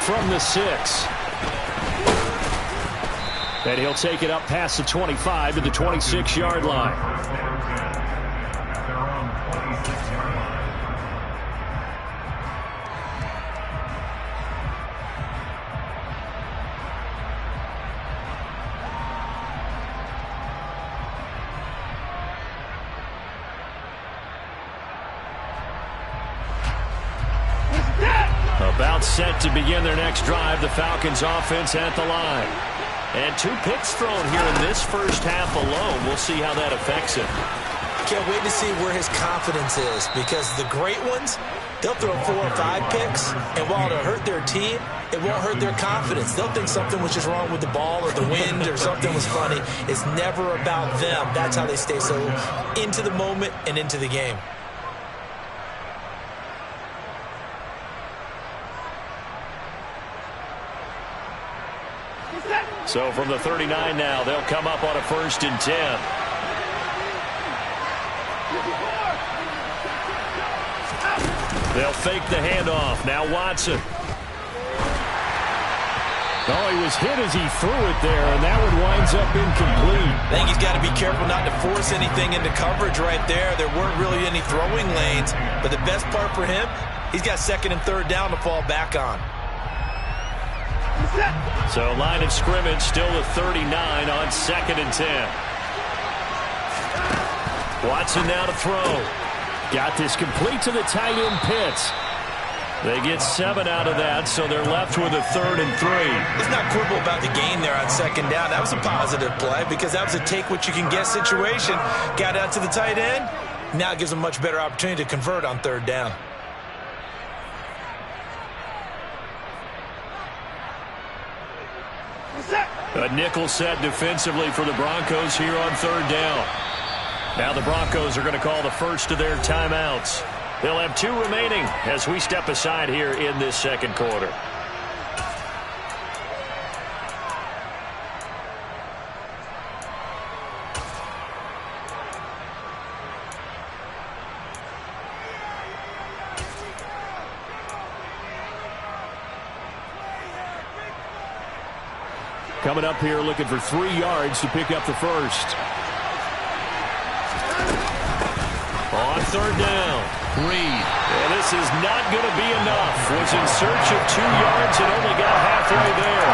from the 6. And he'll take it up past the 25 to the 26-yard line. About set to begin their next drive, the Falcons offense at the line. And 2 picks thrown here in this first half alone. We'll see how that affects him. Can't wait to see where his confidence is, because the great ones, they'll throw 4 or 5 picks, and while it'll hurt their team, it won't hurt their confidence. They'll think something was just wrong with the ball or the wind or something was funny. It's never about them. That's how they stay so into the moment and into the game. So from the 39 now, they'll come up on a 1st and 10. They'll fake the handoff. Now Watson. Oh, he was hit as he threw it there, and that one winds up incomplete. I think he's got to be careful not to force anything into coverage right there. There weren't really any throwing lanes, but the best part for him, he's got 2nd and 3rd down to fall back on. So line of scrimmage still the 39 on 2nd and 10. Watson now to throw. Got this complete to the tight end Pitts. They get 7 out of that, so they're left with a 3rd and 3. Let's not quibble about the gain there on 2nd down. That was a positive play because that was a take-what-you-can-get situation. Got out to the tight end. Now it gives them a much better opportunity to convert on 3rd down. A nickel set defensively for the Broncos here on 3rd down. Now the Broncos are going to call the first of their timeouts. They'll have 2 remaining as we step aside here in this 2nd quarter. Coming up here looking for 3 yards to pick up the first. On 3rd down, Reed. And this is not going to be enough. Was in search of 2 yards and only got halfway there.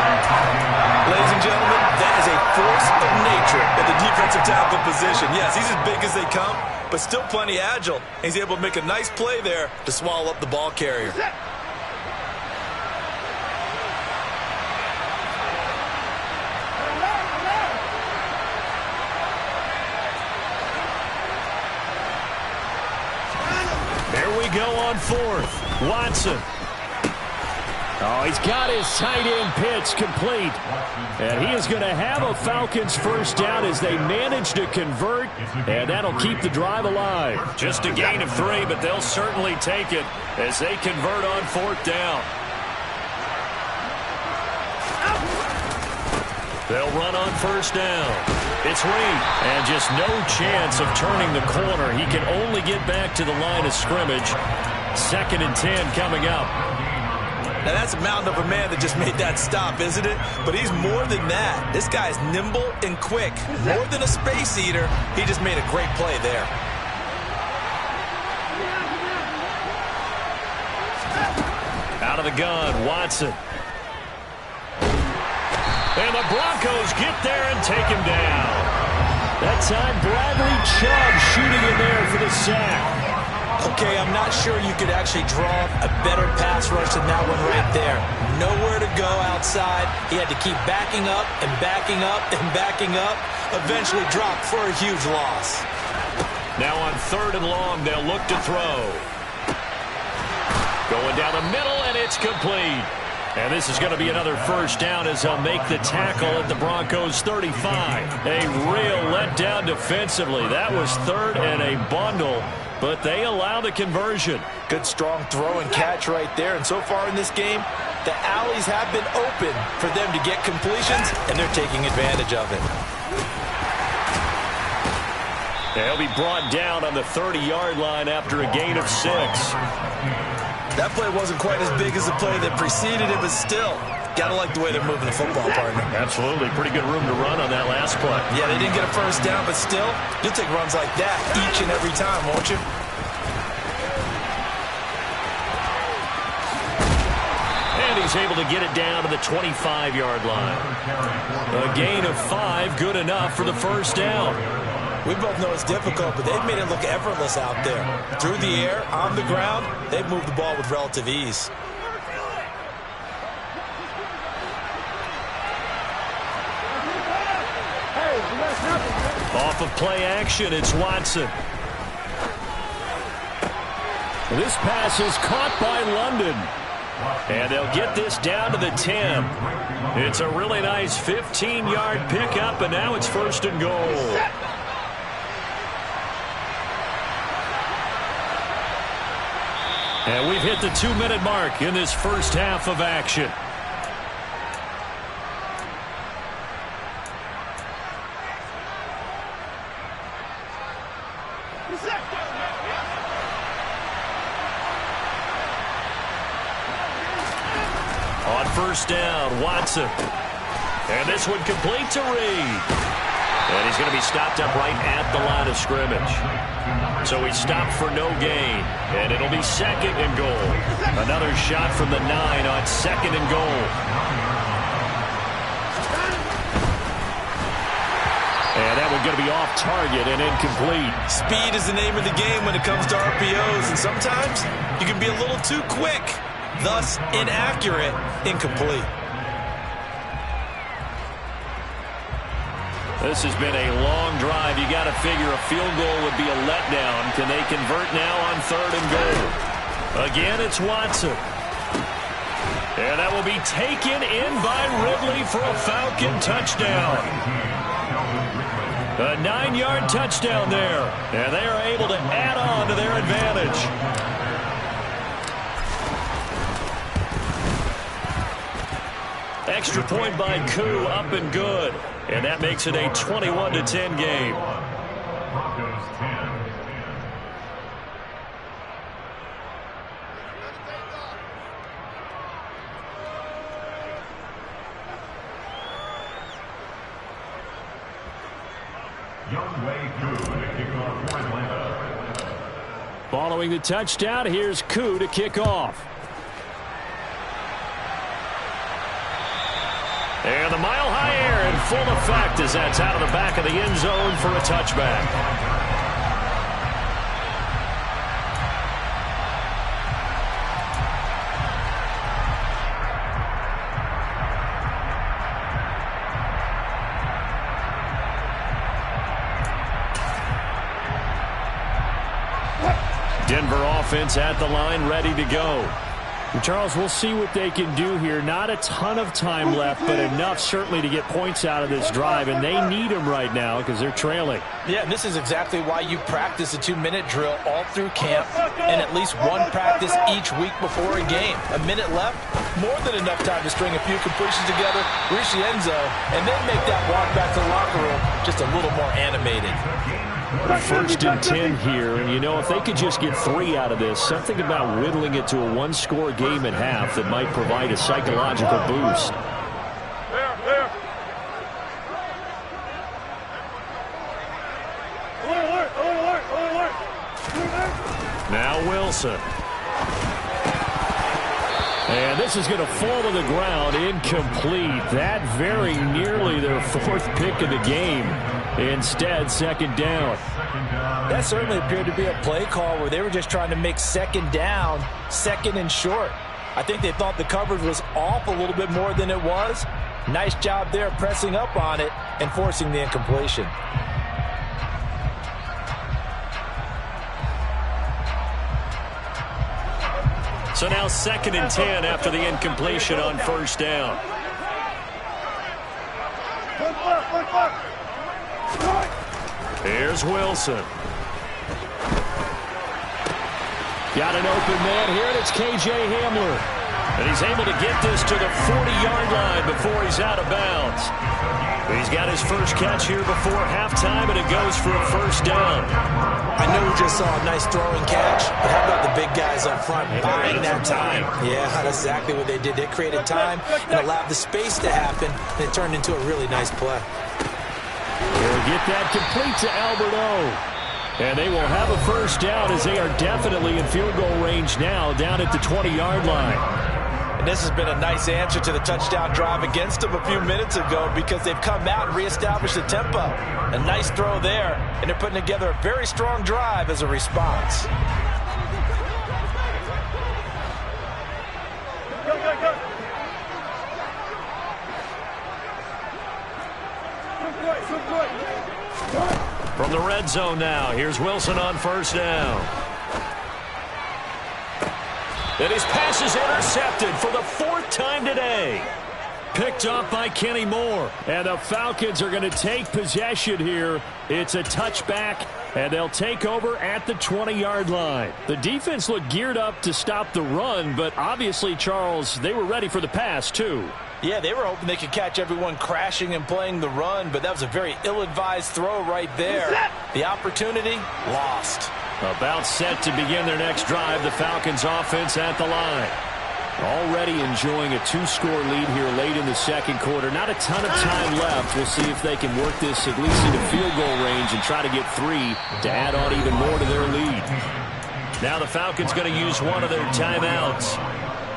Ladies and gentlemen, that is a force of nature at the defensive tackle position. Yes, he's as big as they come, but still plenty agile. He's able to make a nice play there to swallow up the ball carrier. Go on 4th. Watson. Oh, he's got his tight end Pitts complete. And he is going to have a Falcons first down as they manage to convert. And that'll keep the drive alive. Just a gain of 3, but they'll certainly take it as they convert on 4th down. They'll run on 1st down. It's Reed, and just no chance of turning the corner. He can only get back to the line of scrimmage. 2nd and 10 coming up. Now that's a mountain of a man that just made that stop, isn't it? But he's more than that. This guy's nimble and quick. More than a space eater, he just made a great play there. Out of the gun, Watson. And the Broncos get there and take him down. That time, Bradley Chubb shooting in there for the sack. Okay, I'm not sure you could actually draw a better pass rush than that one right there. Nowhere to go outside. He had to keep backing up and backing up and backing up. Eventually dropped for a huge loss. Now on 3rd and long, they'll look to throw. Going down the middle, and it's complete. And this is going to be another first down as they'll make the tackle at the Broncos 35. A real letdown defensively. That was 3rd and a bundle, but they allow the conversion. Good strong throw and catch right there. And so far in this game, the alleys have been open for them to get completions, and they're taking advantage of it. They'll be brought down on the 30-yard line after a gain of 6. That play wasn't quite as big as the play that preceded it, but still, got to like the way they're moving the football, partner. Absolutely. Pretty good room to run on that last play. Yeah, they didn't get a first down, but still, you'll take runs like that each and every time, won't you? And he's able to get it down to the 25-yard line. A gain of 5, good enough for the first down. We both know it's difficult, but they've made it look effortless out there. Through the air, on the ground, they've moved the ball with relative ease. Off of play action, it's Watson. This pass is caught by London. And they'll get this down to the 10. It's a really nice 15-yard pickup, and now it's first and goal. And we've hit the 2-minute mark in this first half of action. On first down, Watson. And this one complete to Reed. And he's going to be stopped up right at the line of scrimmage. So he stopped for no gain. And it'll be second and goal. Another shot from the 9 on second and goal. And that one's going to be off target and incomplete. Speed is the name of the game when it comes to RPOs. And sometimes you can be a little too quick. Thus, inaccurate, incomplete. This has been a long drive. You got to figure a field goal would be a letdown. Can they convert now on third and goal? Again, it's Watson. And that will be taken in by Ridley for a Falcon touchdown. A 9-yard touchdown there. And they are able to add on to their advantage. Extra point by Koo, up and good. And that makes it a 21-10 game. Following the touchdown, here's Koo to kick off. And the mile-high air in full effect as that's out of the back of the end zone for a touchback. Denver offense at the line, ready to go. And Charles, we'll see what they can do here. Not a ton of time left, but enough certainly to get points out of this drive, and they need them right now because they're trailing. Yeah, and this is exactly why you practice a 2-minute drill all through camp and at least one practice each week before a game. A minute left, more than enough time to string a few completions together, reach the end zone, and then make that walk back to the locker room just a little more animated. First and 10 here, and you know, if they could just get 3 out of this, something about whittling it to a 1-score game at half that might provide a psychological boost. Now Wilson. And this is going to fall to the ground, incomplete. That very nearly their 4th pick of the game. Instead, second down. That certainly appeared to be a play call where they were just trying to make second down, second and short. I think they thought the coverage was off a little bit more than it was. Nice job there pressing up on it and forcing the incompletion. So now second and 10 after the incompletion on first down. Here's Wilson. Got an open man here, and it's K.J. Hamler. And he's able to get this to the 40-yard line before he's out of bounds. He's got his first catch here before halftime, and it goes for a first down. I know we just saw a nice throwing catch, but how about the big guys up front buying that time? Yeah, that's exactly what they did. They created time and allowed the space to happen, and it turned into a really nice play. They'll get that complete to Albert O. And they will have a first down as they are definitely in field goal range now down at the 20-yard line. And this has been a nice answer to the touchdown drive against them a few minutes ago because they've come out and reestablished the tempo. A nice throw there, and they're putting together a very strong drive as a response. From the red zone now, here's Wilson on first down. And his pass is intercepted for the 4th time today. Picked off by Kenny Moore. And the Falcons are going to take possession here. It's a touchback, and they'll take over at the 20-yard line. The defense looked geared up to stop the run, but obviously, Charles, they were ready for the pass, too. Yeah, they were hoping they could catch everyone crashing and playing the run, but that was a very ill-advised throw right there. The opportunity, lost. About set to begin their next drive, the Falcons offense at the line. Already enjoying a 2-score lead here late in the second quarter. Not a ton of time left. We'll see if they can work this at least into field goal range and try to get 3 to add on even more to their lead. Now the Falcons going to use one of their timeouts,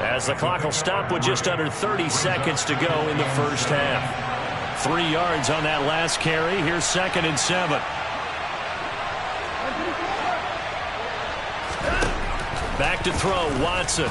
as the clock will stop with just under 30 seconds to go in the first half. 3 yards on that last carry. Here's 2nd and 7. Back to throw, Watson.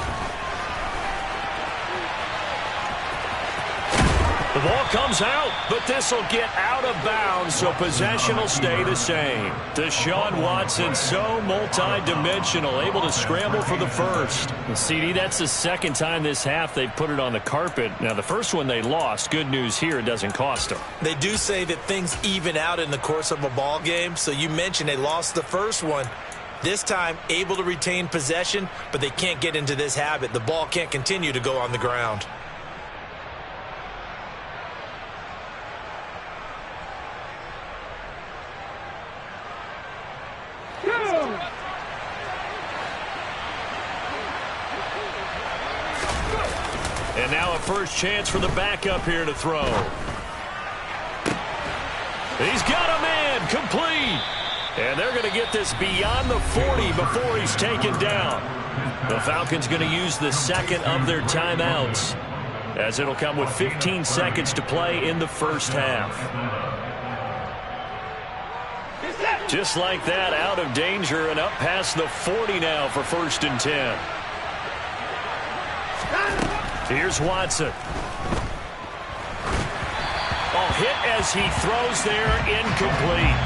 The ball comes out, but this will get out of bounds, so possession will stay the same. Deshaun Watson, so multi-dimensional, able to scramble for the first. And CD, that's the 2nd time this half they've put it on the carpet. Now, the first one they lost. Good news here, it doesn't cost them. They do say that things even out in the course of a ball game, so you mentioned they lost the first one. This time, able to retain possession, but they can't get into this habit. The ball can't continue to go on the ground. And now a first chance for the backup here to throw. He's got a man, complete. And they're going to get this beyond the 40 before he's taken down. The Falcons going to use the 2nd of their timeouts, as it'll come with 15 seconds to play in the first half. Just like that, out of danger and up past the 40 now for 1st and 10. Here's Watson. Oh, hit as he throws there, incomplete.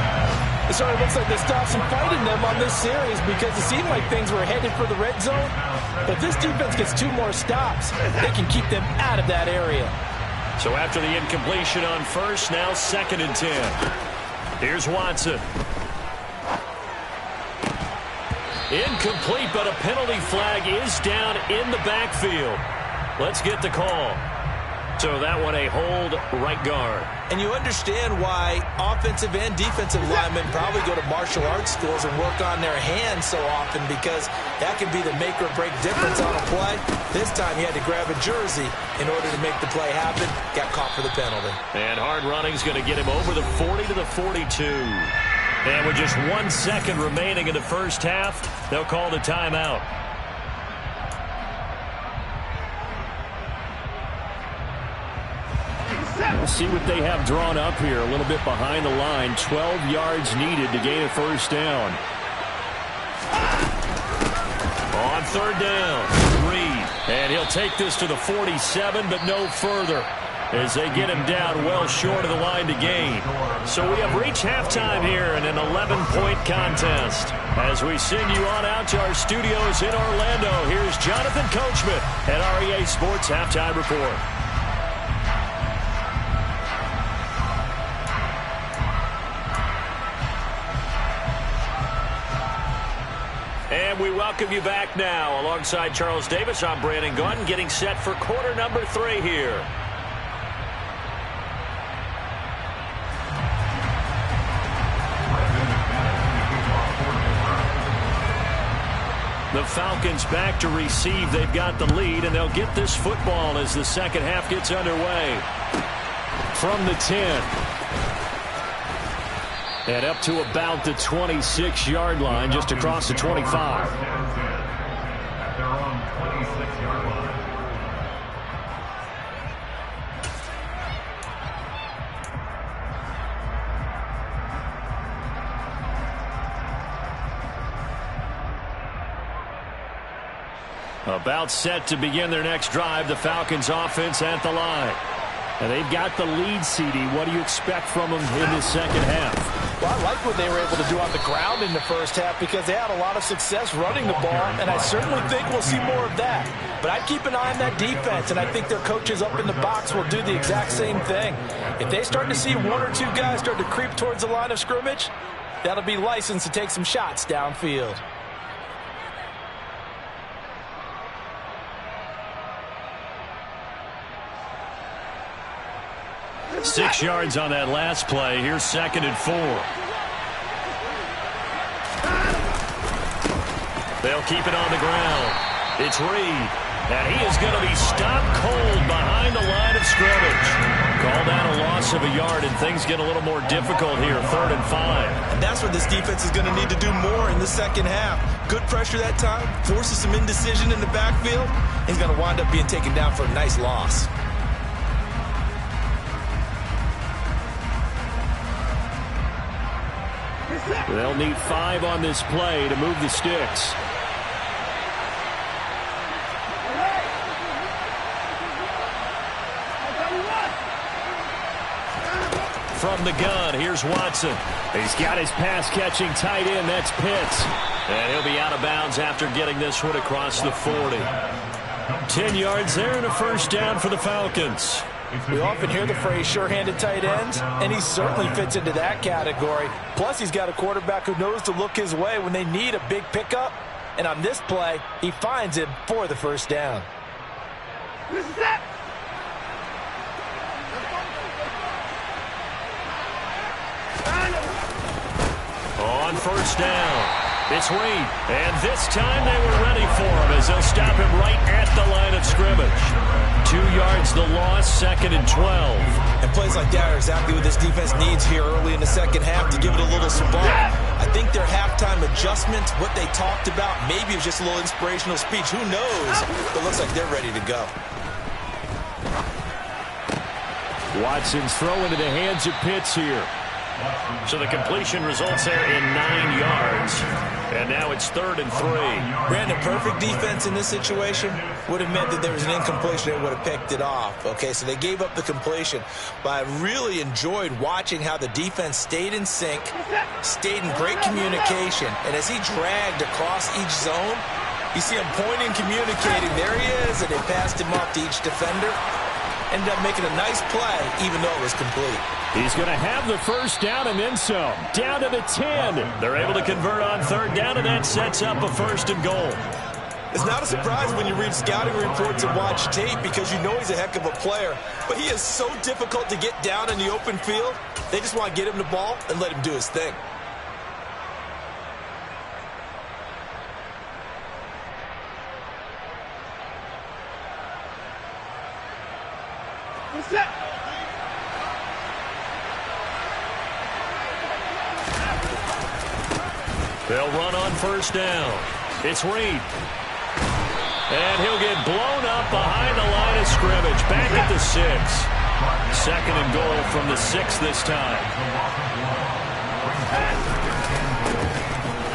It sort of looks like they stopped some fighting them on this series because it seemed like things were headed for the red zone. But this defense gets 2 more stops, they can keep them out of that area. So after the incompletion on first, now 2nd and 10. Here's Watson. Incomplete, but a penalty flag is down in the backfield. Let's get the call. So that one a hold, right guard. And you understand why offensive and defensive linemen probably go to martial arts schools and work on their hands so often, because that can be the make or break difference on a play. This time he had to grab a jersey in order to make the play happen. Got caught for the penalty. And hard running is going to get him over the 40 to the 42. And with just 1 second remaining in the first half, they'll call the timeout. We'll see what they have drawn up here. A little bit behind the line. 12 yards needed to gain a first down. On 3rd down, Reed. And he'll take this to the 47, but no further, as they get him down well short of the line to gain. So we have reached halftime here in an 11-point contest. As we send you on out to our studios in Orlando, here's Jonathan Coachman at REA Sports Halftime Report. And And we welcome you back now. Alongside Charles Davis, I'm Brandon Gaudin, getting set for quarter number 3 here. The Falcons back to receive. They've got the lead, and they'll get this football as the second half gets underway. From the 10. And up to about the 26-yard line, just across the 25. They're on 26-yard line. About set to begin their next drive, the Falcons offense at the line. And they've got the lead, CD. What do you expect from them in the second half? Well, I like what they were able to do on the ground in the first half because they had a lot of success running the ball, and I certainly think we'll see more of that. But I'd keep an eye on that defense, and I think their coaches up in the box will do the exact same thing. If they start to see 1 or 2 guys start to creep towards the line of scrimmage, that'll be licensed to take some shots downfield. Six yards on that last play. Here's 2nd and 4. They'll keep it on the ground. It's Reed. And he is going to be stopped cold behind the line of scrimmage. Called out a loss of a yard, and things get a little more difficult here. 3rd and 5. And that's what this defense is going to need to do more in the second half. Good pressure that time. Forces some indecision in the backfield. He's going to wind up being taken down for a nice loss. They'll need 5 on this play to move the sticks. From the gun, here's Watson. He's got his pass-catching tight end. That's Pitts. And he'll be out of bounds after getting this one across the 40. 10 yards there and a first down for the Falcons. We often hear the phrase sure-handed tight ends, and he certainly fits into that category. Plus, he's got a quarterback who knows to look his way when they need a big pickup. And on this play, he finds him for the first down. On first down, it's Reed. And this time they were ready for him as they'll stop him right at the line of scrimmage. 2 yards the loss, 2nd and 12. And plays like that are exactly what this defense needs here early in the second half to give it a little spark. I think their halftime adjustment, what they talked about, maybe it was just a little inspirational speech. Who knows? But it looks like they're ready to go. Watson's throw into the hands of Pitts here. So the completion results there in 9 yards. And now it's 3rd and 3. Brandon, perfect defense in this situation would have meant that there was an incompletion that would have picked it off. Okay, so they gave up the completion. But I really enjoyed watching how the defense stayed in sync, stayed in great communication. And as he dragged across each zone, you see him pointing, communicating. There he is, and they passed him off to each defender. Ended up making a nice play, even though it was complete. He's going to have the first down and then some. Down to the 10. They're able to convert on 3rd down, and that sets up a 1st and goal. It's not a surprise when you read scouting reports and watch tape because you know he's a heck of a player. But he is so difficult to get down in the open field. They just want to get him the ball and let him do his thing. They'll run on first down. It's Reed. And he'll get blown up behind the line of scrimmage. Back at the 6. 2nd and goal from the 6 this time.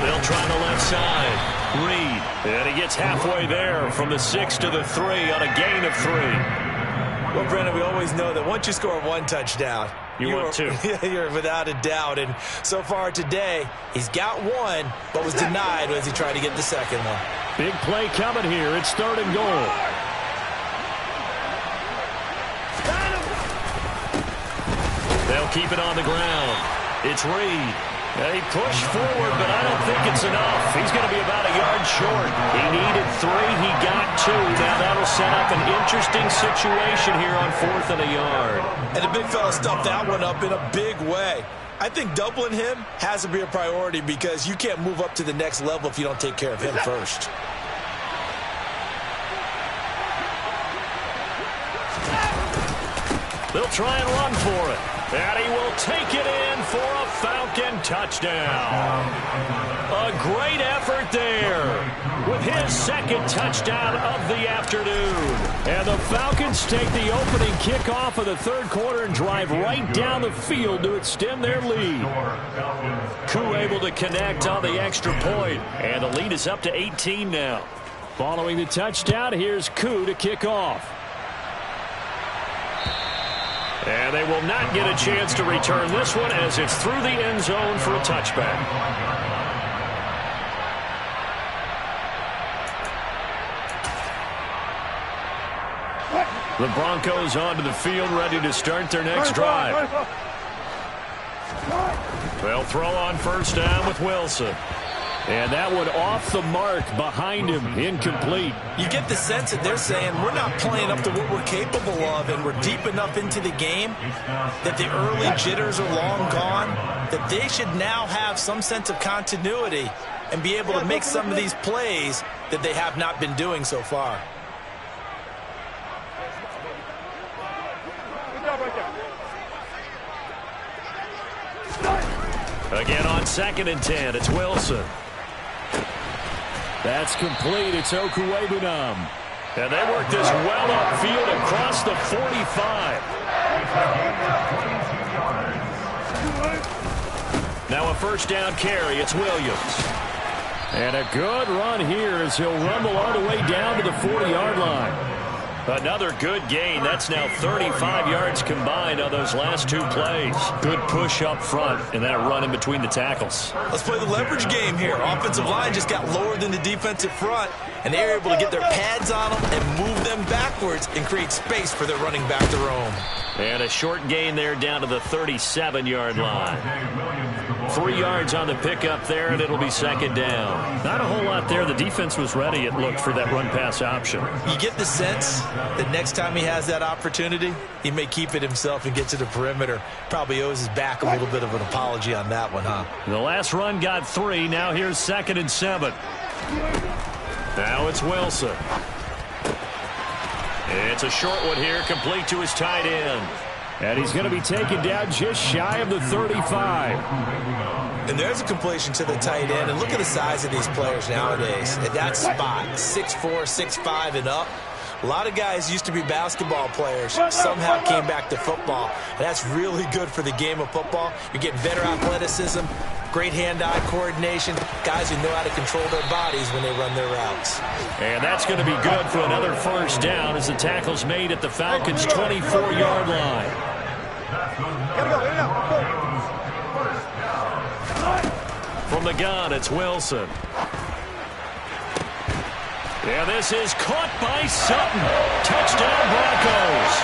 They'll try the left side. Reed. And he gets halfway there from the 6 to the 3 on a gain of 3. Well, Brendan, we always know that once you score 1 touchdown, you're 2. You're without a doubt. And so far today, he's got 1, but was denied as he tried to get the second one. Big play coming here. It's 3rd and goal. They'll keep it on the ground. It's Reed. He pushed forward, but I don't think it's enough. He's going to be about a yard short. He needed 3. He got 2. Now that'll set up an interesting situation here on 4th and a yard. And the big fella stuffed that one up in a big way. I think doubling him has to be a priority because you can't move up to the next level if you don't take care of him first. They'll try and run for it. And he will take it in for a Falcon touchdown. A great effort there with his second touchdown of the afternoon. And the Falcons take the opening kickoff of the third quarter and drive right down the field to extend their lead. Koo able to connect on the extra point. And the lead is up to 18 now. Following the touchdown, here's Koo to kick off. And they will not get a chance to return this one as it's through the end zone for a touchback. The Broncos onto the field, ready to start their next drive. They'll throw on first down with Wilson. And that one off the mark behind him, incomplete. You get the sense that they're saying we're not playing up to what we're capable of, and we're deep enough into the game that the early jitters are long gone, that they should now have some sense of continuity and be able to make some of these plays that they have not been doing so far. Again on 2nd and 10, it's Wilson. That's complete. It's Okuwebunam. And they work this well upfield across the 45. Now a first down carry. It's Williams. And a good run here as he'll rumble all the way down to the 40-yard line. Another good gain. That's now 35 yards combined on those last 2 plays. Good push up front and that run in between the tackles. Let's play the leverage game here. Offensive line just got lower than the defensive front, and they're able to get their pads on them and move them backwards and create space for their running back to roam. And a short gain there down to the 37-yard line. 3 yards on the pickup there, and it'll be 2nd down. Not a whole lot there. The defense was ready, it looked, for that run-pass option. You get the sense that next time he has that opportunity, he may keep it himself and get to the perimeter. Probably owes his back a little bit of an apology on that one, huh? The last run got 3. Now here's 2nd and 7. Now it's Wilson. It's a short one here, complete to his tight end. And he's going to be taken down just shy of the 35. And there's a completion to the tight end. And look at the size of these players nowadays. At that spot, 6'4", 6'5", and up. A lot of guys used to be basketball players, somehow came back to football. And that's really good for the game of football. You're getting better athleticism, great hand-eye coordination, guys who know how to control their bodies when they run their routes. And that's going to be good for another first down as the tackle's made at the Falcons' 24-yard line. From the gun, it's Wilson. Yeah, this is caught by Sutton. Touchdown, Broncos.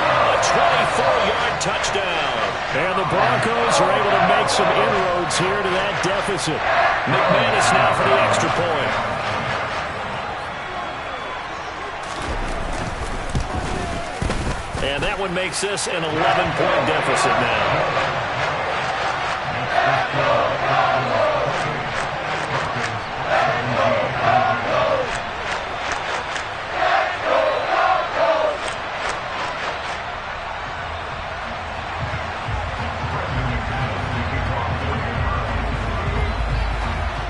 A 24-yard touchdown. And the Broncos are able to make some inroads here to that deficit. McManus now for the extra point. And that one makes this an 11-point deficit now.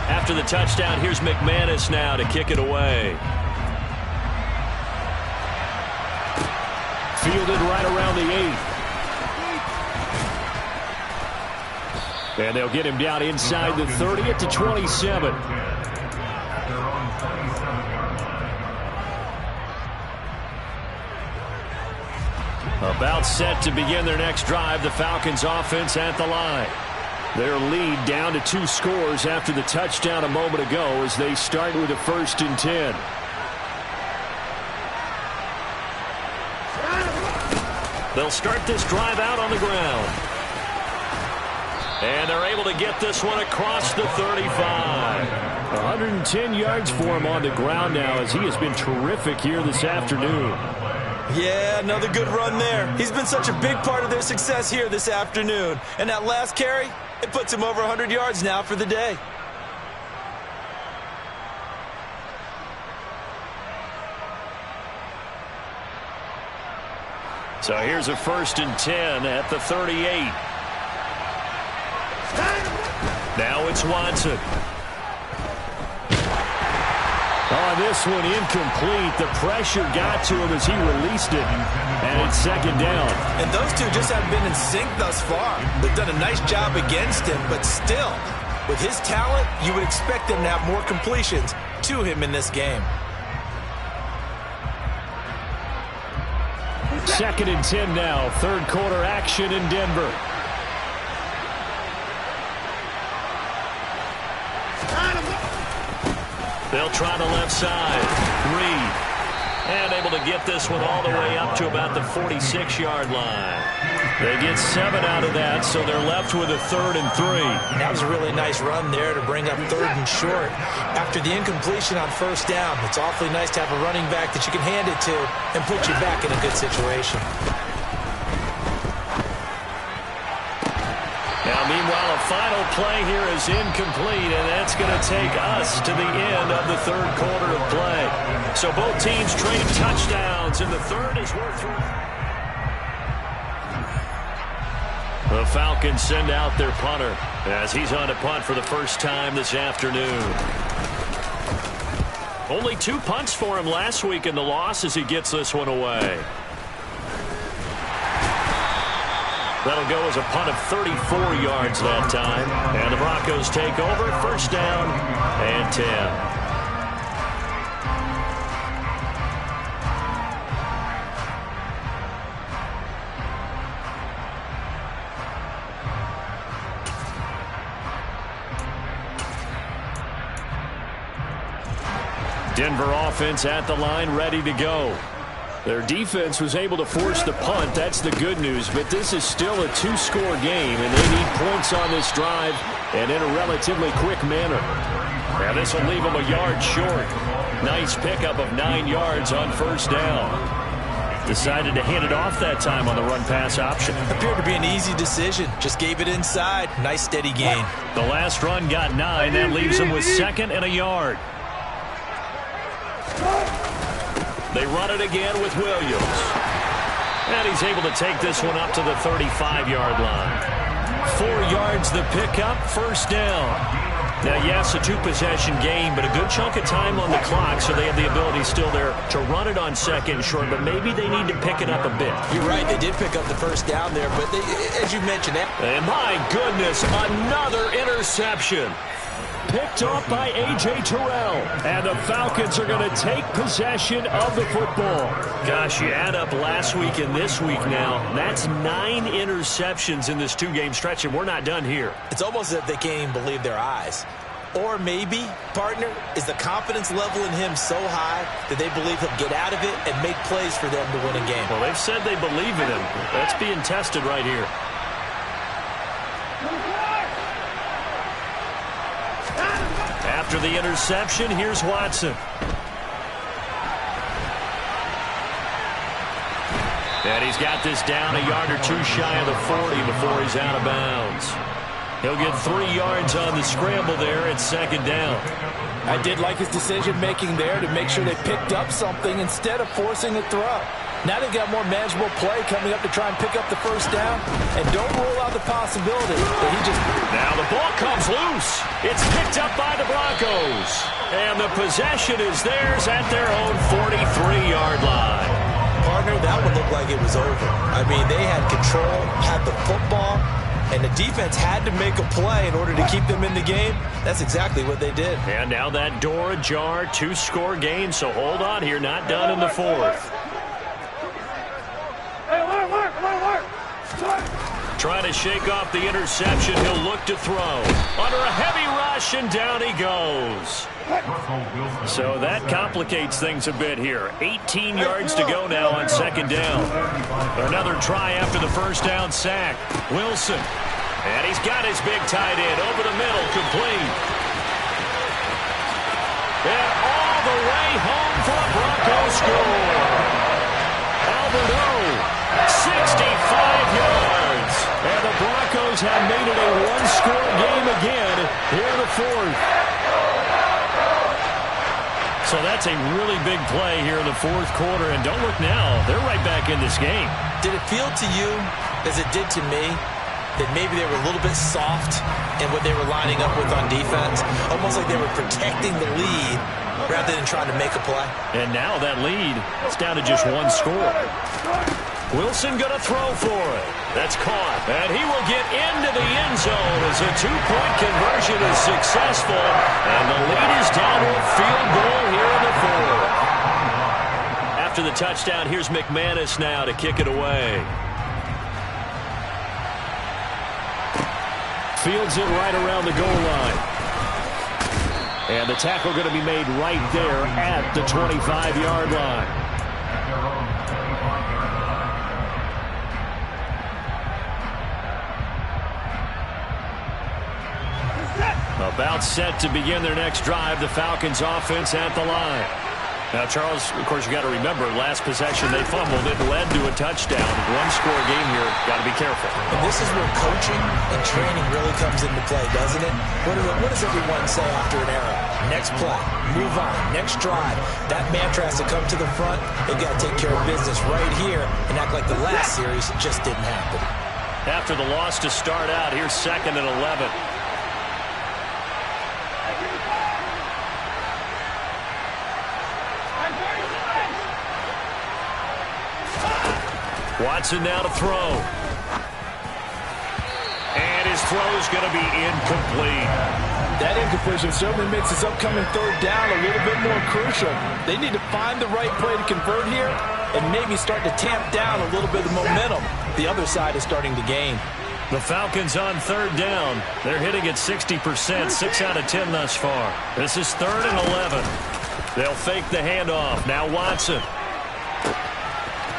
After the touchdown, here's McManus now to kick it away. Fielded right around the 8. And they'll get him down inside the 30 at the 27. About set to begin their next drive, the Falcons offense at the line. Their lead down to 2 scores after the touchdown a moment ago as they start with a 1st and 10. They'll start this drive out on the ground. And they're able to get this one across the 35. 110 yards for him on the ground now as he has been terrific here this afternoon. Yeah, another good run there. He's been such a big part of their success here this afternoon. And that last carry, it puts him over 100 yards now for the day. So here's a 1st and 10 at the 38. Now it's Watson. On this one, incomplete. The pressure got to him as he released it, and it's 2nd down. And those two just haven't been in sync thus far. They've done a nice job against him, but still, with his talent, you would expect them to have more completions to him in this game. 2nd and 10 now. 3rd quarter action in Denver. They'll try the left side. Reed. And able to get this one all the way up to about the 46-yard line. They get 7 out of that, so they're left with a 3rd and 3. That was a really nice run there to bring up 3rd and short. After the incompletion on 1st down, it's awfully nice to have a running back that you can hand it to and put you back in a good situation. Now, meanwhile, a final play here is incomplete, and that's going to take us to the end of the 3rd quarter of play. So both teams trading touchdowns, and the 3rd is worth 3. The Falcons send out their punter as he's on to punt for the first time this afternoon. Only 2 punts for him last week in the loss as he gets this one away. That'll go as a punt of 34 yards that time. And the Broncos take over, 1st down and 10. Denver offense at the line, ready to go. Their defense was able to force the punt. That's the good news. But this is still a 2-score game, and they need points on this drive and in a relatively quick manner. Now this will leave them a yard short. Nice pickup of 9 yards on 1st down. Decided to hand it off that time on the run-pass option. Appeared to be an easy decision. Just gave it inside. Nice steady gain. The last run got 9. That leaves them with 2nd and a yard. They run it again with Williams. And he's able to take this one up to the 35-yard line. 4 yards the pickup, 1st down. Now, yes, a 2-possession game, but a good chunk of time on the clock, so they have the ability still there to run it on 2nd and short, but maybe they need to pick it up a bit. You're right, they did pick up the 1st down there, but they, as you mentioned... And my goodness, another interception. Picked off by A.J. Terrell. And the Falcons are going to take possession of the football. Gosh, you add up last week and this week now. That's 9 interceptions in this 2-game stretch, and we're not done here. It's almost as if they can't even believe their eyes. Or maybe, partner, is the confidence level in him so high that they believe he'll get out of it and make plays for them to win a game. Well, they've said they believe in him. That's being tested right here. After the interception, here's Watson. And he's got this down a yard or 2 shy of the 40 before he's out of bounds. He'll get 3 yards on the scramble there at 2nd down. I did like his decision-making there to make sure they picked up something instead of forcing a throw. Now they've got more manageable play coming up to try and pick up the 1st down. And don't rule out the possibility that he just... Now the ball comes loose. It's picked up by the Broncos. And the possession is theirs at their own 43-yard line. Partner, that one looked like it was over. I mean, they had control, had the football, and the defense had to make a play in order to keep them in the game. That's exactly what they did. And now that door ajar, 2-score game, so hold on here, not done in the 4th. Trying to shake off the interception. He'll look to throw. Under a heavy rush, and down he goes. So that complicates things a bit here. 18 yards to go now on 2nd down. Another try after the 1st down sack. Wilson. And he's got his big tight end over the middle, complete. And all the way home for a Broncos score. Alberto, 65 yards. And the Broncos have made it a one-score game again here in the fourth. So that's a really big play here in the fourth quarter. And don't look now, they're right back in this game. Did it feel to you, as it did to me, that maybe they were a little bit soft in what they were lining up with on defense? Almost like they were protecting the lead rather than trying to make a play. And now that lead, it's down to just one score. Wilson going to throw for it. That's caught. And he will get into the end zone as a two-point conversion is successful. And the lead is down to a field goal here in the fourth. After the touchdown, here's McManus now to kick it away. Fields it right around the goal line. And the tackle going to be made right there at the 25-yard line. About set to begin their next drive, the Falcons offense at the line. Now, Charles, of course, you got to remember, last possession they fumbled. It led to a touchdown. One-score game here. Got to be careful. And this is where coaching and training really comes into play, doesn't it? What does everyone say after an error? Next play, move on, next drive. That mantra has to come to the front. They've got to take care of business right here and act like the last series just didn't happen. After the loss to start out, here's 2nd and 11. Watson now to throw. And his throw is going to be incomplete. That incompletion certainly makes this upcoming third down a little bit more crucial. They need to find the right play to convert here and maybe start to tamp down a little bit of momentum. The other side is starting to gain. The Falcons on third down. They're hitting at 60%, 6 out of 10 thus far. This is 3rd and 11. They'll fake the handoff. Now Watson.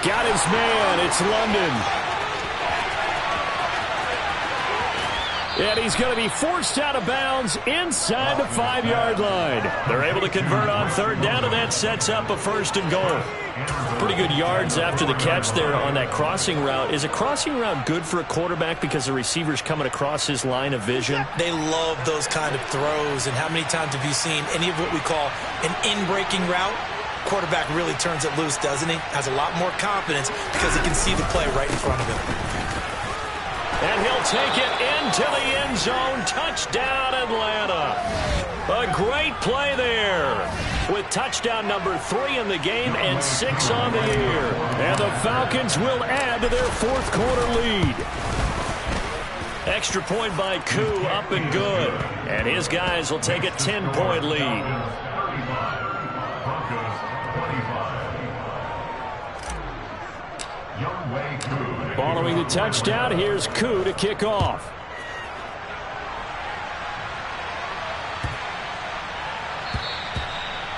Got his man. It's London. And he's going to be forced out of bounds inside the 5-yard line. They're able to convert on third down, and that sets up a 1st and goal. Pretty good yards after the catch there on that crossing route. Is a crossing route good for a quarterback because the receiver's coming across his line of vision? They love those kind of throws. And how many times have you seen any of what we call an in-breaking route? Quarterback really turns it loose, doesn't he? Has a lot more confidence because he can see the play right in front of him. And he'll take it into the end zone. Touchdown, Atlanta. A great play there with touchdown number 3 in the game and 6 on the year. And the Falcons will add to their fourth quarter lead. Extra point by Koo, up and good. And his guys will take a 10-point lead. Following the touchdown, here's Koo to kick off.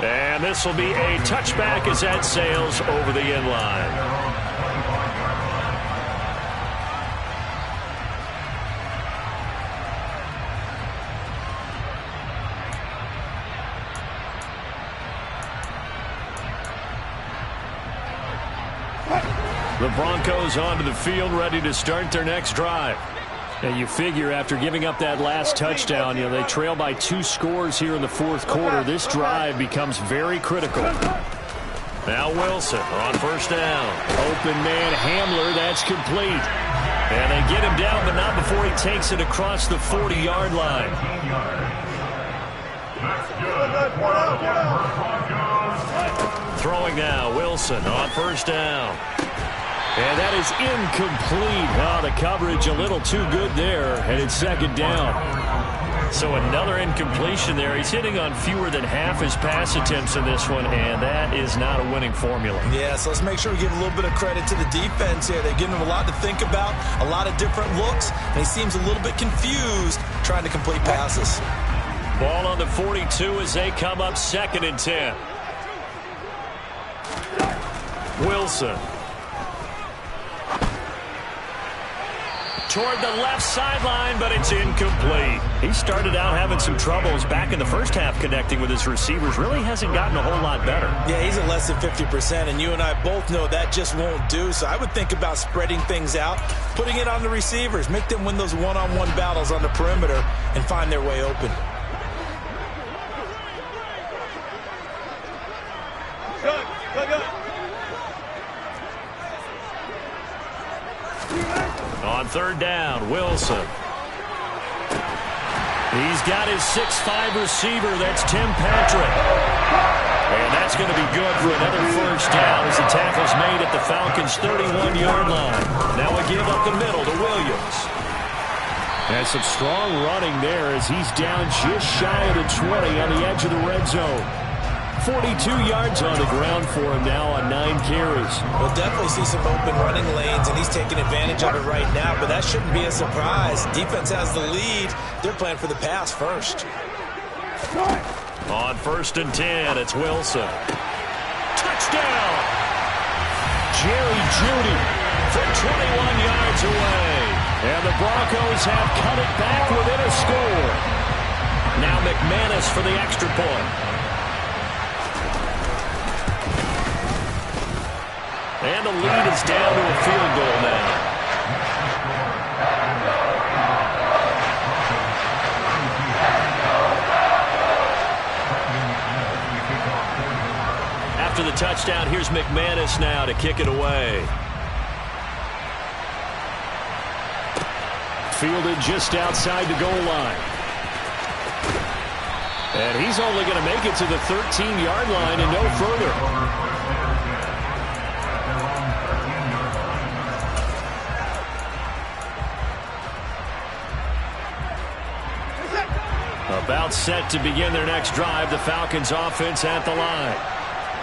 And this will be a touchback as that sails over the end line. The Broncos onto the field, ready to start their next drive. And you figure after giving up that last touchdown, they trail by 2 scores here in the fourth quarter. This drive becomes very critical. Now Wilson on first down. Open man Hamler, that's complete. And they get him down, but not before he takes it across the 40-yard line. Throwing now, Wilson on first down. And that is incomplete. Oh, the coverage a little too good there, and it's 2nd down. So another incompletion there. He's hitting on fewer than half his pass attempts in this one, and that is not a winning formula. Yeah, so let's make sure we give a little bit of credit to the defense here. They're giving him a lot to think about, a lot of different looks, and he seems a little bit confused trying to complete passes. Ball on the 42 as they come up 2nd and 10. toward the left sideline, but it's incomplete. He started out having some troubles back in the first half connecting with his receivers. Really hasn't gotten a whole lot better. Yeah, he's at less than 50%, and you and I both know that just won't do. So I would think about spreading things out, putting it on the receivers, make them win those one-on-one battles on the perimeter, and find their way open. On third down, Wilson. He's got his 6'5" receiver. That's Tim Patrick. And that's going to be good for another first down as the tackle's made at the Falcons' 31-yard line. Now a give up the middle to Williams. Has some strong running there as he's down just shy of the 20 on the edge of the red zone. 42 yards on the ground for him now on 9 carries. We'll definitely see some open running lanes, and he's taking advantage of it right now, but that shouldn't be a surprise. Defense has the lead. They're playing for the pass first. On 1st and 10, it's Wilson. Touchdown! Jerry Jeudy for 21 yards away. And the Broncos have cut it back within a score. Now McManus for the extra point. And the lead is down to a field goal now. After the touchdown, here's McManus now to kick it away. Fielded just outside the goal line. And he's only going to make it to the 13-yard line and no further. About set to begin their next drive, the Falcons offense at the line.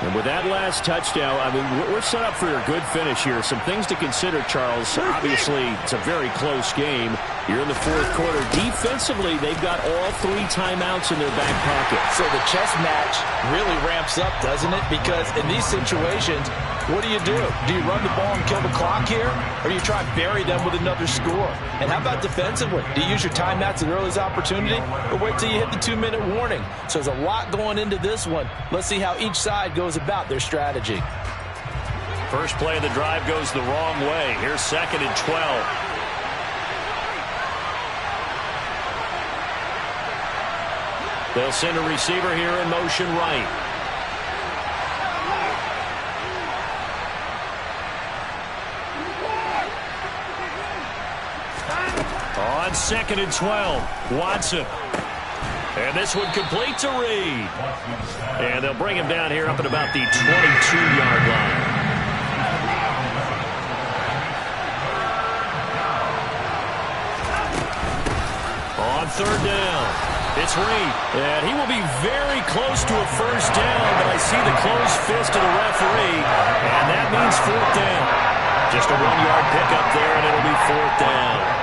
And with that last touchdown, I mean, we're set up for a good finish here. Some things to consider, Charles. Obviously, it's a very close game. You're in the fourth quarter. Defensively, they've got all 3 timeouts in their back pocket. So the chess match really ramps up, doesn't it? Because in these situations, what do? Do you run the ball and kill the clock here? Or do you try and bury them with another score? And how about defensively? Do you use your timeouts at the earliest opportunity? Or wait till you hit the 2-minute warning? So there's a lot going into this one. Let's see how each side goes about their strategy. First play of the drive goes the wrong way. Here's 2nd and 12. They'll send a receiver here in motion right. On 2nd and 12, Watson. And this one complete to Reed. And they'll bring him down here up at about the 22-yard line. On 3rd down, it's Reed. And he will be very close to a first down, but I see the closed fist of the referee, and that means 4th down. Just a 1-yard pickup there, and it'll be 4th down.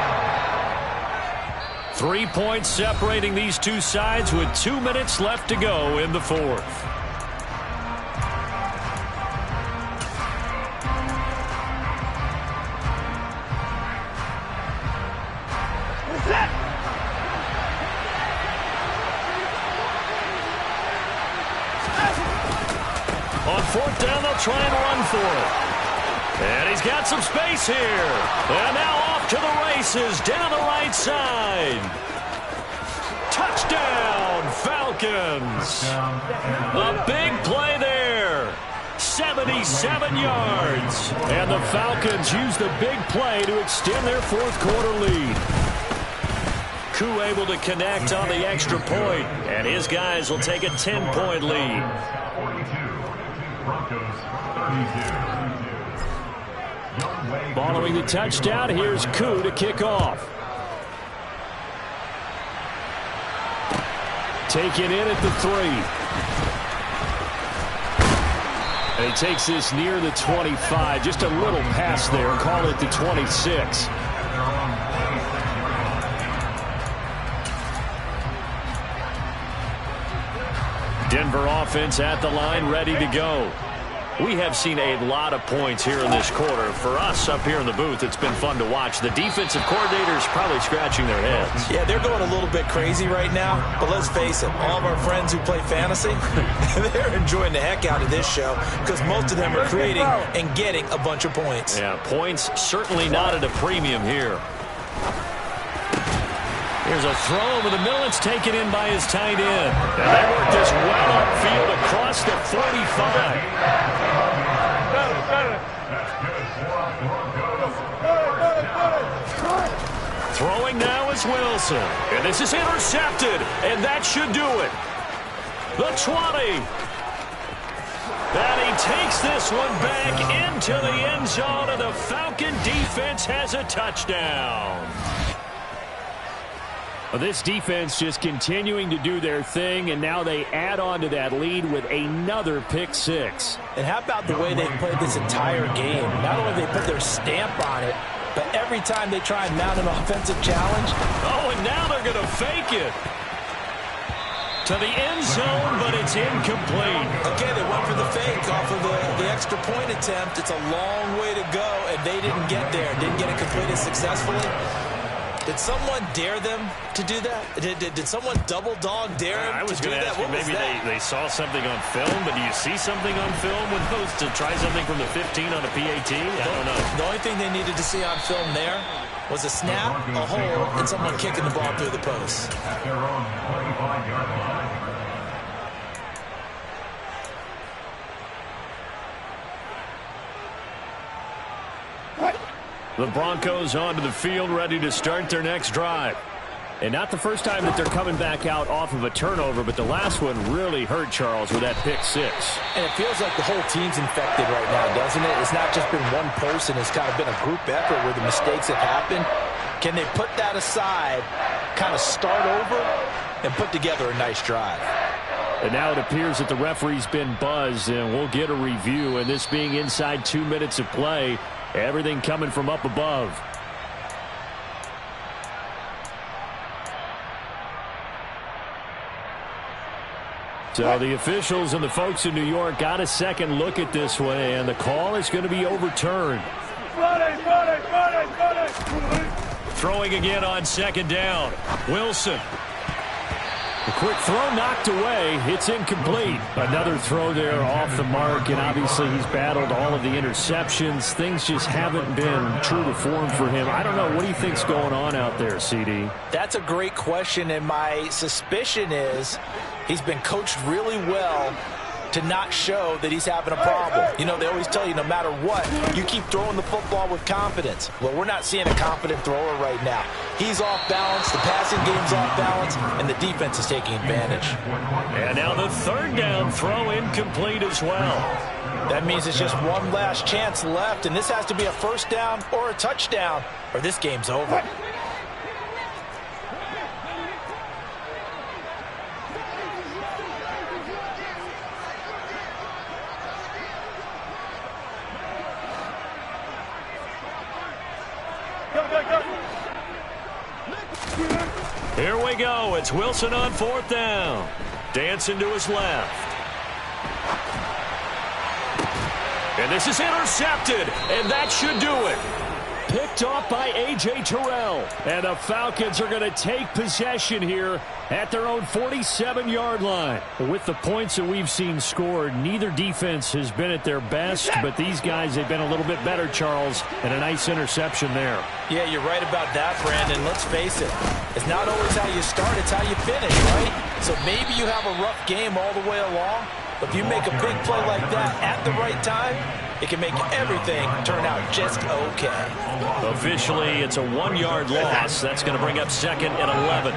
3 points separating these two sides with 2 minutes left to go in the fourth. On 4th down, they'll try and run for it. And he's got some space here. And now off to the races down the right side. Touchdown, Falcons. A big play there. 77 yards. And the Falcons use the big play to extend their fourth quarter lead. Koo able to connect on the extra point, and his guys will take a 10-point lead. Following the touchdown, here's Koo to kick off. Taken in at the 3. And he takes this near the 25. Just a little pass there. Call it the 26. Denver offense at the line, ready to go. We have seen a lot of points here in this quarter. For us up here in the booth, it's been fun to watch. The defensive coordinators probably scratching their heads. Yeah, they're going a little bit crazy right now. But let's face it, all of our friends who play fantasy, they're enjoying the heck out of this show because most of them are creating and getting a bunch of points. Yeah, points certainly not at a premium here. Here's a throw over the middle. It's taken in by his tight end. And they work this well upfield across the 45. Throwing now is Wilson. And this is intercepted. And that should do it. The 20. And he takes this one back into the end zone. And the Falcon defense has a touchdown. Well, this defense just continuing to do their thing, and now they add on to that lead with another pick six. And how about the way they played this entire game? Not only they put their stamp on it, but every time they try and mount an offensive challenge. Oh, and now they're going to fake it to the end zone, but it's incomplete. Okay, they went for the fake off of the extra point attempt. It's a long way to go, and they didn't get there. Didn't get it completed successfully. Did someone dare them to do that? Did someone double dog dare them to do that? What maybe they saw something on film, but do you see something on film when those to try something from the 15 on a PAT? I don't know. The only thing they needed to see on film there was a snap, a hole, and someone kicking the ball through the post. The Broncos onto the field, ready to start their next drive. And not the first time that they're coming back out off of a turnover, but the last one really hurt Charles with that pick six. And it feels like the whole team's infected right now, doesn't it? It's not just been one person. It's kind of been a group effort where the mistakes have happened. Can they put that aside, kind of start over, and put together a nice drive? And now it appears that the referee's been buzzed, and we'll get a review. And this being inside 2 minutes of play, everything coming from up above. So the officials and the folks in New York got a second look at this one, and the call is going to be overturned. Throwing again on second down. Wilson. The quick throw knocked away. It's incomplete. Another throw there off the mark, and obviously he's battled all of the interceptions. Things just haven't been true to form for him. I don't know. What do you think's going on out there, CD? That's a great question, and my suspicion is he's been coached really well to not show that he's having a problem. You know, they always tell you no matter what, you keep throwing the football with confidence. Well, we're not seeing a confident thrower right now. He's off balance, the passing game's off balance, and the defense is taking advantage. And now the third down throw incomplete as well. That means it's just one last chance left, and this has to be a first down or a touchdown, or this game's over. Here we go. It's Wilson on fourth down. Dancing to his left. And this is intercepted, and that should do it. Picked off by A.J. Terrell. And the Falcons are going to take possession here at their own 47-yard line. With the points that we've seen scored, neither defense has been at their best, but these guys, they've been a little bit better, Charles, and a nice interception there. Yeah, you're right about that, Brandon. Let's face it. It's not always how you start, it's how you finish, right? So maybe you have a rough game all the way along, but if you make a big play like that at the right time, it can make everything turn out just okay. Officially, it's a 1-yard loss. That's going to bring up second and 11.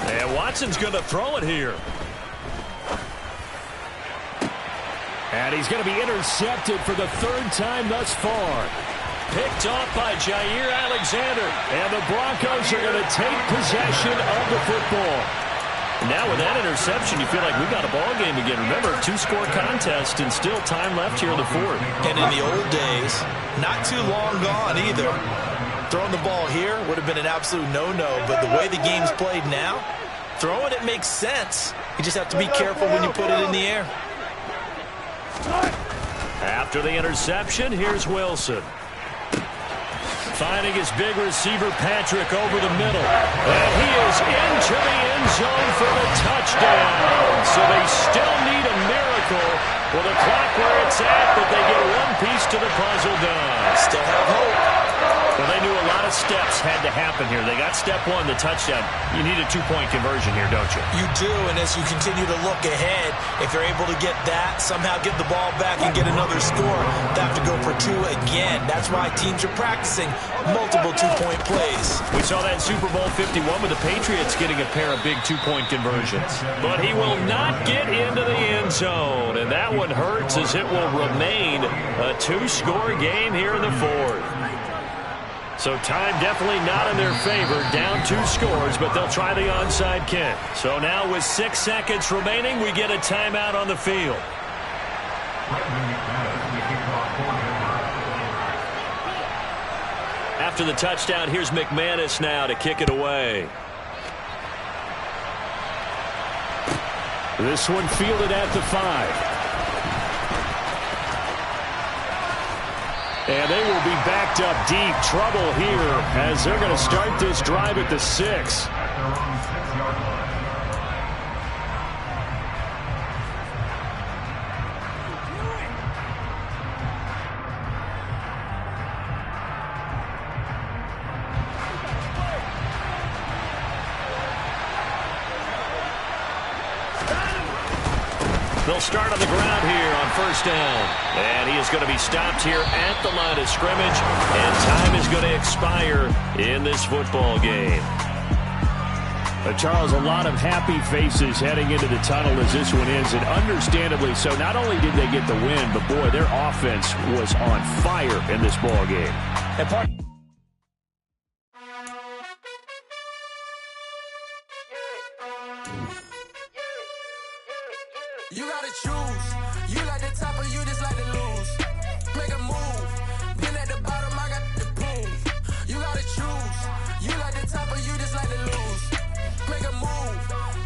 And Watson's going to throw it here. And he's going to be intercepted for the third time thus far. Picked off by Jair Alexander. And the Broncos are going to take possession of the football. Now with that interception, you feel like we've got a ball game again. Remember, 2-score contest and still time left here in the fourth. And in the old days, not too long gone either, throwing the ball here would have been an absolute no-no. But the way the game's played now, throwing it makes sense. You just have to be careful when you put it in the air. After the interception, here's Wilson. Finding his big receiver, Patrick, over the middle. And he is into the end zone for the touchdown. So they still need a miracle with the clock where it's at, but they get one piece to the puzzle done. Still have hope. Well, they knew a lot of steps had to happen here. They got step one, the touchdown. You need a two-point conversion here, don't you? You do, and as you continue to look ahead, if you're able to get that, somehow get the ball back and get another score, they have to go for two again. That's why teams are practicing multiple two-point plays. We saw that in Super Bowl 51 with the Patriots getting a pair of big two-point conversions. But he will not get into the end zone, and that one hurts as it will remain a two-score game here in the fourth. So time definitely not in their favor. Down 2 scores, but they'll try the onside kick. So now with 6 seconds remaining, we get a timeout on the field. After the touchdown, here's McManus now to kick it away. This one fielded at the 5. And they will be backed up deep. Trouble here as they're going to start this drive at the 6. They'll start on the ground here on first down. And he is going to be stopped here at the line of scrimmage. And time is going to expire in this football game. Charles, a lot of happy faces heading into the tunnel as this one ends. And understandably so. Not only did they get the win, but boy, their offense was on fire in this ball game. And you gotta choose. You like the top or you just like to lose. Make a move. Been at the bottom, I got the proof. You gotta choose. You like the top or you just like to lose. Make a move.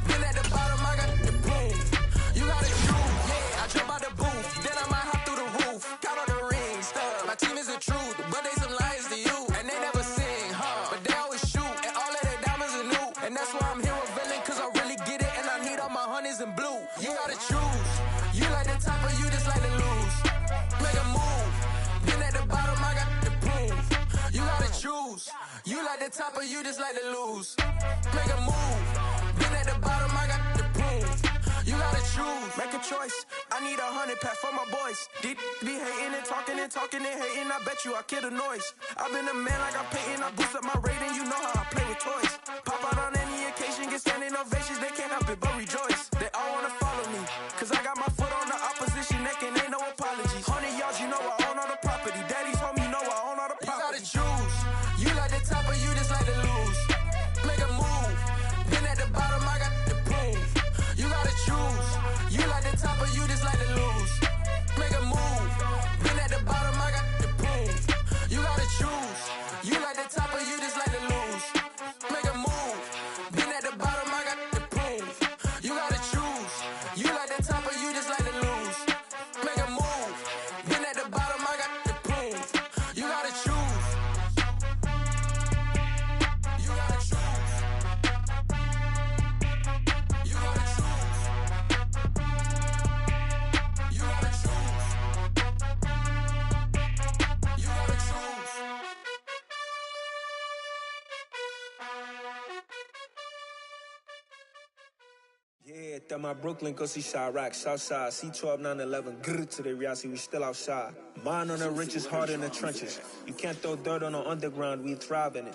Been at the bottom, I got the proof. You gotta choose. Yeah, I jump out the booth. Then I might hop through the roof. Count all the rings. My team is the truth, but they some liars to you. And they never sing, but they always shoot. And all of their diamonds are new. And that's why I'm here with villain, cause I really get it. And I need all my honeys in blue. You gotta choose. You like the top or you just like to lose. Make a move. Been at the bottom, I got the proof. You gotta choose. You like the top or you just like to lose. Make a move. Been at the bottom, I got the proof. You gotta choose. Make a choice. I need 100 pack for my boys. Be hating and talking and hating. I bet you I kill the noise. I've been a man like I'm Peyton. I boost up my rating. You know how I play with toys. Pop out on any occasion, get standing ovations. They can't help it but rejoice. They all wanna follow me, cause I got my foot on the opposition neck and ain't no apologies. 100 yards, you know I own all the property. Daddy's home, you know I own all the property. You gotta choose. You like the top or you just like to lose. Make a move. Been at the bottom, I got the proof. You gotta choose. You like the top or you just like to lose. Make a move. Been at the bottom, I got the proof. You gotta choose. You like the top or you just like to lose. Make a move. Been at the bottom, I got the proof. You gotta choose. You like the top or you just like to lose. Make a move. Been at the bottom, I got the proof. You gotta choose. You gotta choose. You gotta choose. You gotta choose. You gotta choose. Yeah, that my Brooklyn, go see Chirac, Southside, C12, 911, grrr to the reality, we still outside. Mine on the richest, heart in the trenches. You can't throw dirt on the underground, we thrive in it.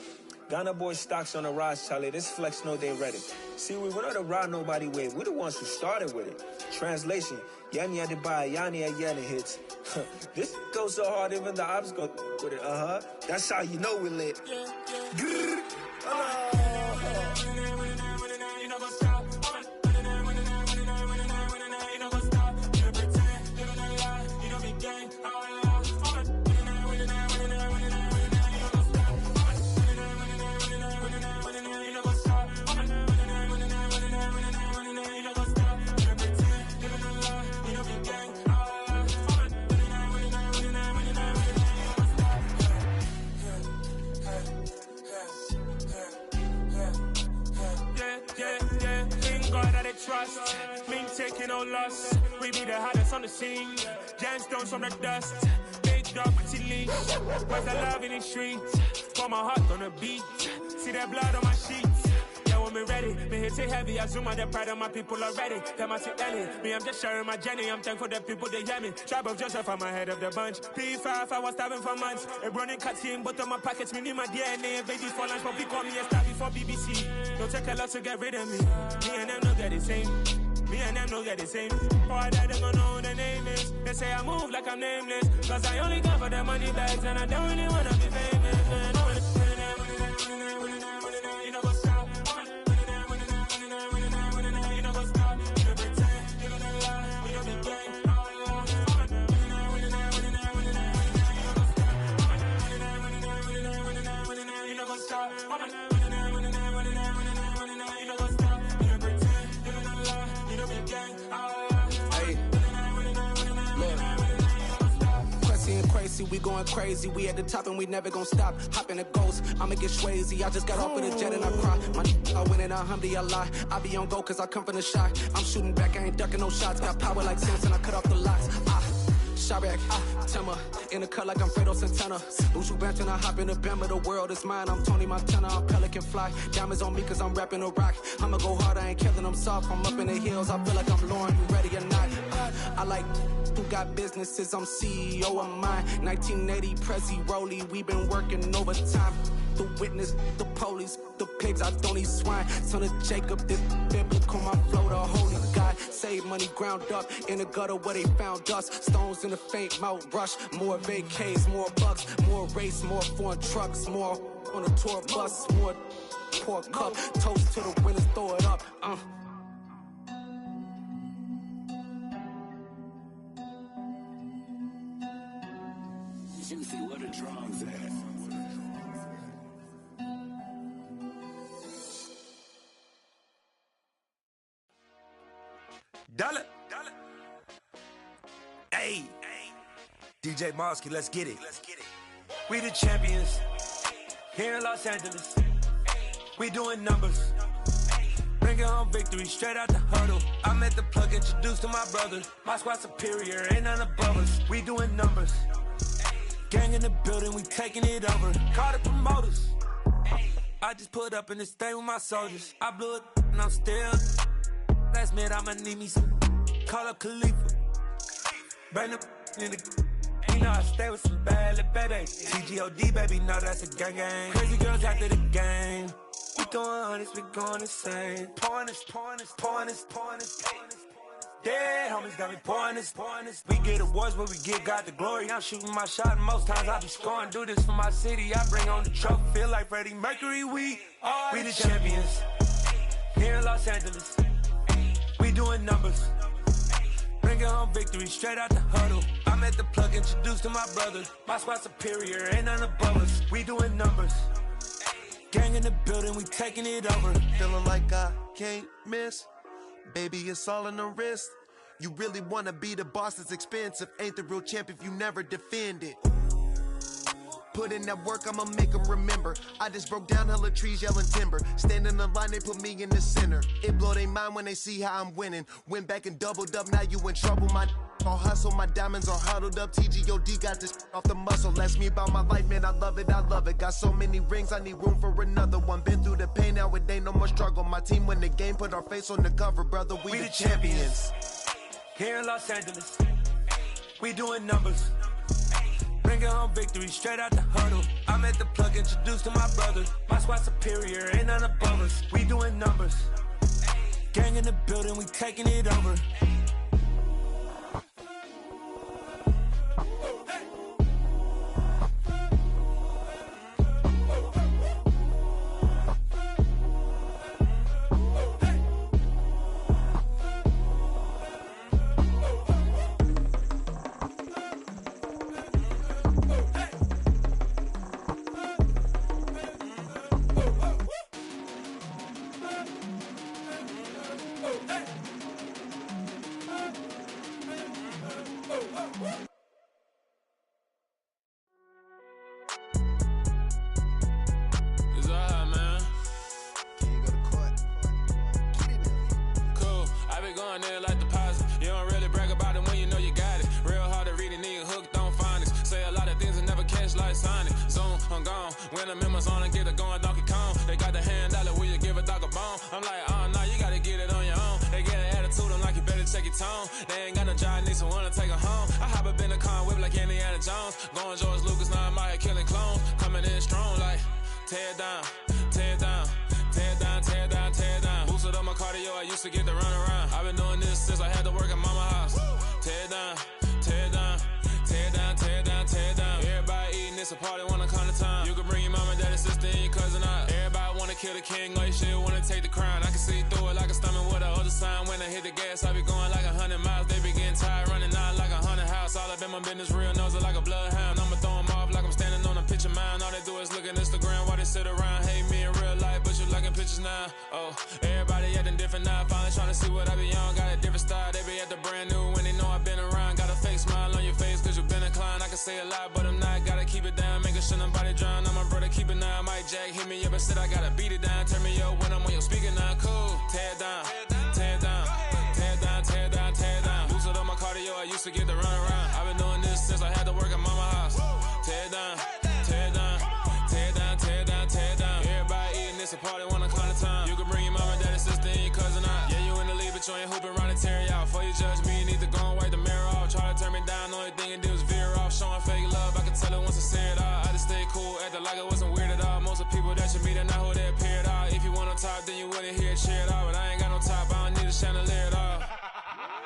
Ghana boys stocks on the rise, Charlie, this flex know they ready. See, we went on the ride nobody with, we the ones who started with it. Translation, Yanni had to buy, Yanni had Yanni hits. This goes so hard, even the ops go with it, That's how you know we lit. Grrr, us. We be the hottest on the scene. Gemstones from the dust. Big dog, pretty leash. Where's the love in the streets? Pour my heart on the beat. See that blood on my sheets. When me ready, me hit it heavy. I zoom on the pride of my people already. Them I see Ellie. Me, I'm just sharing my journey. I'm thankful the people they hear me. Tribe of Joseph, I'm ahead of the bunch. P5, I was starving for months. A running cuts in, but on my pockets, me need my DNA. Babies for lunch, but call me a star before BBC. Don't take a lot to get rid of me. Me and them no get the same. Me and them no get the same. Boy, that they gonna know who the name is. They say I move like I'm nameless. Cause I only go for the money bags. And I don't really wanna be famous, man. We going crazy, we at the top and we never gonna stop. Hop in a ghost, I'ma get swayzy. I just got off with a jet and I cry. My I win in a Humvee, I lie. I be on go cause I come from the shot. I'm shooting back, I ain't ducking no shots. Got power like Samson, I cut off the locks. Sharek, Timmer, in the cut like I'm Fredo Santana. Bushu Banton, I hop in the Bama, the world is mine. I'm Tony Montana, I'm Pelican Fly. Diamonds on me cause I'm rapping a rock. I'ma go hard, I ain't killing them soft. I'm up in the hills, I feel like I'm Lauren, you ready or not? I like who got businesses, I'm CEO of mine. 1980 Prezi Rolly, we been working overtime. The witness, the police, the pigs, I don't eat swine. Son of Jacob, this biblical, my flow, the holy God. Save money ground up in the gutter where they found us. Stones in the faint mouth rush. More vacays, more bucks, more race, more foreign trucks, more on a tour bus, more pour cup. Toast to the winners, throw it up. Juicy, what a drums at. Dollar. Hey. DJ Mosky, let's get it. We the champions here in Los Angeles. We doing numbers. Bringing home victory straight out the huddle. I'm at the plug, introduced to my brothers. My squad superior, ain't none above us. We doing numbers. Gang in the building, we taking it over. Call the promoters. I just put up in this thing with my soldiers. I blew it and I'm still. Last minute, I'ma need me some. Call up Khalifa. Bring the in the. You know I stay with some bad little baby. TGOD, baby, no, that's a gang gang. Crazy girls after the game. We throwing hundreds, we going insane. Pouring this. Dead homies got me pouring this. We get awards, but we get God the glory. I'm shooting my shot, and most times I be scoring. Do this for my city, I bring on the trophy. Feel like Freddie Mercury, we the champions. Here in Los Angeles, we doing numbers. Bringing home victory straight out the huddle. I'm at the plug, introduced to my brothers. My squad superior, ain't none above us. We doing numbers. Gang in the building, we taking it over. Feeling like I can't miss. Baby, it's all in the wrist. You really wanna be the boss, it's expensive. Ain't the real champ if you never defend it. Put in that work, I'ma make them remember. I just broke down hella trees, yelling timber. Stand in the line, they put me in the center. It blow their mind when they see how I'm winning. Went back and doubled up, now you in trouble. My all hustle, my diamonds are huddled up. TGOD got this off the muscle. Ask me about my life, man, I love it. Got so many rings, I need room for another one. Been through the pain, now it ain't no more struggle. My team win the game, put our face on the cover, brother. We the champions. Here in Los Angeles, we doing numbers. Bringing home victory straight out the huddle. I'm at the plug, introduced to my brothers. My squad superior, ain't none above us. We doing numbers. Gang in the building, we taking it over. I'm gone. When I'm in my zone, I get it going Donkey Kong. They got the hand dollar, will you give a dog a bone? I'm like, oh, no, you gotta get it on your own. They get an attitude, I'm like, you better check your tone. They ain't got no job, need someone to take her home. I hop up in the car, whip like Indiana Jones. Going George Lucas, now I'm out here killing clones. Coming in strong, like, tear it down, tear it down. Tear down, tear down, tear down. Boosted up my cardio, I used to get to run around. I've been doing this since I had to work at mama house. Tear down, tear down, tear down, tear down, tear down. Everybody eating, it's a party, wanna come to time. You can bring your mama, daddy, sister, and your cousin out. Everybody wanna kill the king, or you shit wanna take the crown. I can see through it like a stomach with a other sign. When I hit the gas, I be going like 100 miles. They be getting tired, running out like 100 house. All up in my business, real nose like a bloodhound. I'ma throw them off like I'm standing on a picture mine. All they do is look at Instagram while they sit around. Hate me in real life, but you liking pictures now. Oh, everybody acting different now. Finally trying to see what I be on. Got a different style, they be at the brand new when they know I've been around. Got a fake smile on your face cause you been inclined. I can say a lot, but I'm not. Gotta keep it down, making sure nobody drown. I'm my brother, keep it now. Mike Jack hit me up and said I gotta beat it down. Turn me up when I'm on your speaker now. Cool, tear down, tear down, tear down, tear down, tear down. Boosted up my cardio, I used to get to run around. I've been doing this since I had to work at mama house. Tear down, tear down, tear down, tear down, tear down. Everybody eating, it's a party, wanna come to time. You can bring your mama, daddy, sister, and your cousin out. Yeah, you in the lead, but you ain't hooping around and tear out. Before you judge me, you need to go and wipe the mirror off. Try to turn me down, the only thing you do is veer off. Showing fake love, I can tell it once I say it all. I just stay cool, acting like it wasn't weird at all. Most of the people that you meet are not who they appear at all. If you want on top, then you wouldn't hear it cheer at all. But I ain't got no top, I don't need a chandelier at all.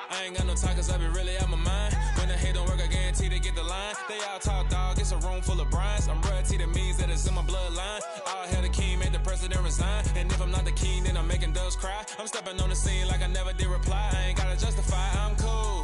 I ain't got no time cause I be really out my mind. When the hate don't work, I guarantee they get the line. They all talk dog, it's a room full of brinds. I'm royalty, that means that it's in my bloodline. All hell the king, made the president resign. And if I'm not the king, then I'm making doves cry. I'm stepping on the scene like I never did reply. I ain't gotta justify, I'm cool.